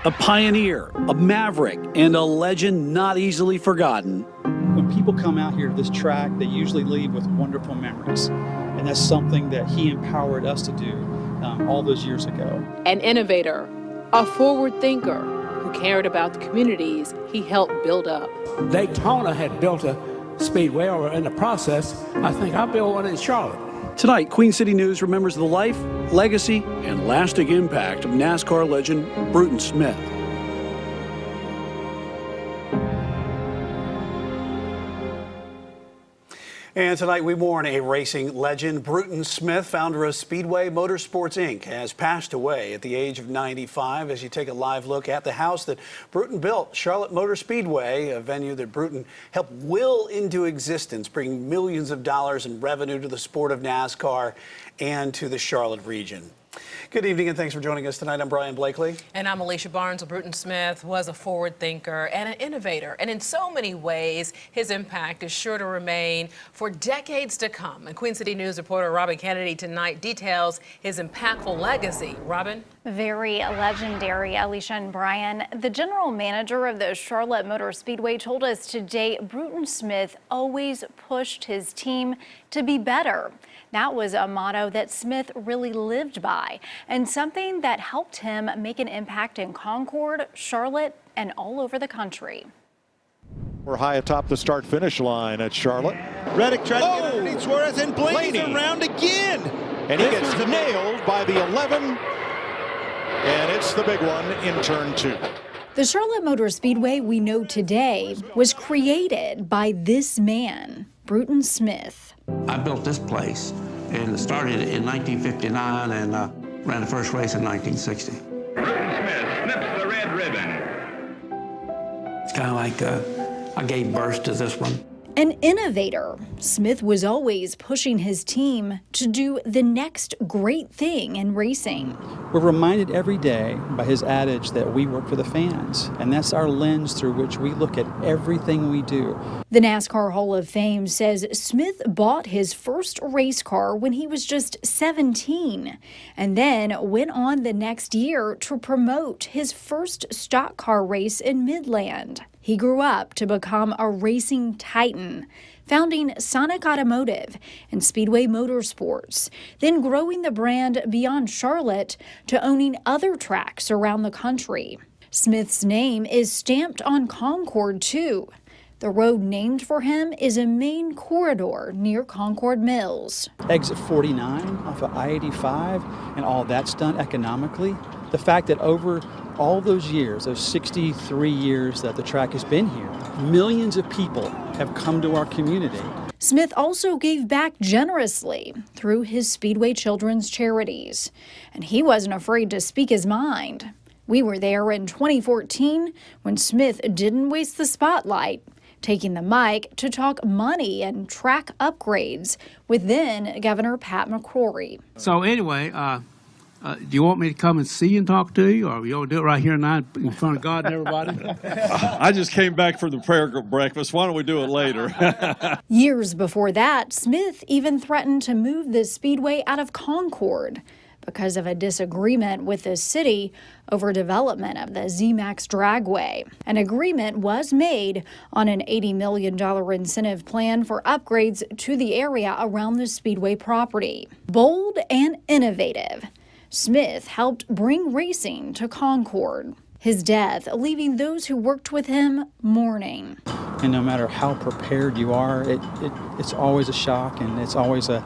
A pioneer, a maverick, and a legend not easily forgotten. When people come out here to this track, they usually leave with wonderful memories. And that's something that he empowered us to do all those years ago. An innovator, a forward thinker who cared about the communities he helped build up. Daytona had built a speedway, or in the process, I think I built one in Charlotte. Tonight, Queen City News remembers the life, legacy, and lasting impact of NASCAR legend Bruton Smith. And tonight we mourn a racing legend. Bruton Smith, founder of Speedway Motorsports, Inc., has passed away at the age of 95. As you take a live look at the house that Bruton built, Charlotte Motor Speedway, a venue that Bruton helped will into existence, bringing millions of dollars in revenue to the sport of NASCAR and to the Charlotte region. Good evening and thanks for joining us tonight. I'm Brian Blakely. And I'm Alicia Barnes. Bruton Smith was a forward thinker and an innovator. And in so many ways, his impact is sure to remain for decades to come. And Queen City News reporter Robin Kennedy tonight details his impactful legacy. Robin? Very legendary, Alicia and Brian. The general manager of the Charlotte Motor Speedway told us today Bruton Smith always pushed his team to be better. That was a motto that Smith really lived by, and something that helped him make an impact in Concord, Charlotte, and all over the country. We're high atop the start-finish line at Charlotte. Reddick tried to get underneath Suarez, and Blaney's around again. And he gets nailed by the 11, and it's the big one in turn 2. The Charlotte Motor Speedway we know today was created by this man, Bruton Smith. I built this place and started in 1959 and ran the first race in 1960. Bruton Smith snips the red ribbon. It's kind of like I gave birth to this one. An innovator, Smith was always pushing his team to do the next great thing in racing. We're reminded every day by his adage that we work for the fans, and that's our lens through which we look at everything we do. The NASCAR Hall of Fame says Smith bought his first race car when he was just 17, and then went on the next year to promote his first stock car race in Midland. He grew up to become a racing titan, founding Sonic Automotive and Speedway Motorsports, then growing the brand beyond Charlotte to owning other tracks around the country. Smith's name is stamped on Concord, too. The road named for him is a main corridor near Concord Mills. Exit 49 off of I-85, and all that's done economically. The fact that over all those years, those 63 years that the track has been here, millions of people have come to our community. Smith also gave back generously through his Speedway Children's Charities, and he wasn't afraid to speak his mind. We were there in 2014 when Smith didn't waste the spotlight, taking the mic to talk money and track upgrades with then Governor Pat McCrory. So anyway, do you want me to come and see you and talk to you, or you want to do it right here tonight in front of God and everybody? I just came back for the prayer breakfast. Why don't we do it later? Years before that, Smith even threatened to move the Speedway out of Concord because of a disagreement with the city over development of the Z-Max Dragway. An agreement was made on an $80 million incentive plan for upgrades to the area around the Speedway property. Bold and innovative, Smith helped bring racing to Concord. His death leaving those who worked with him mourning. And no matter how prepared you are, it's always a shock, and it's always a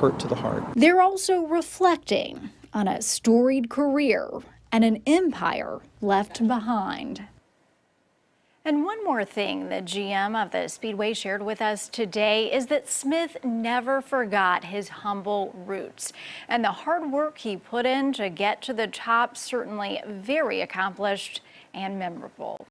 hurt to the heart. They're also reflecting on a storied career and an empire left behind. And one more thing the GM of the Speedway shared with us today is that Smith never forgot his humble roots and the hard work he put in to get to the top, certainly very accomplished and memorable.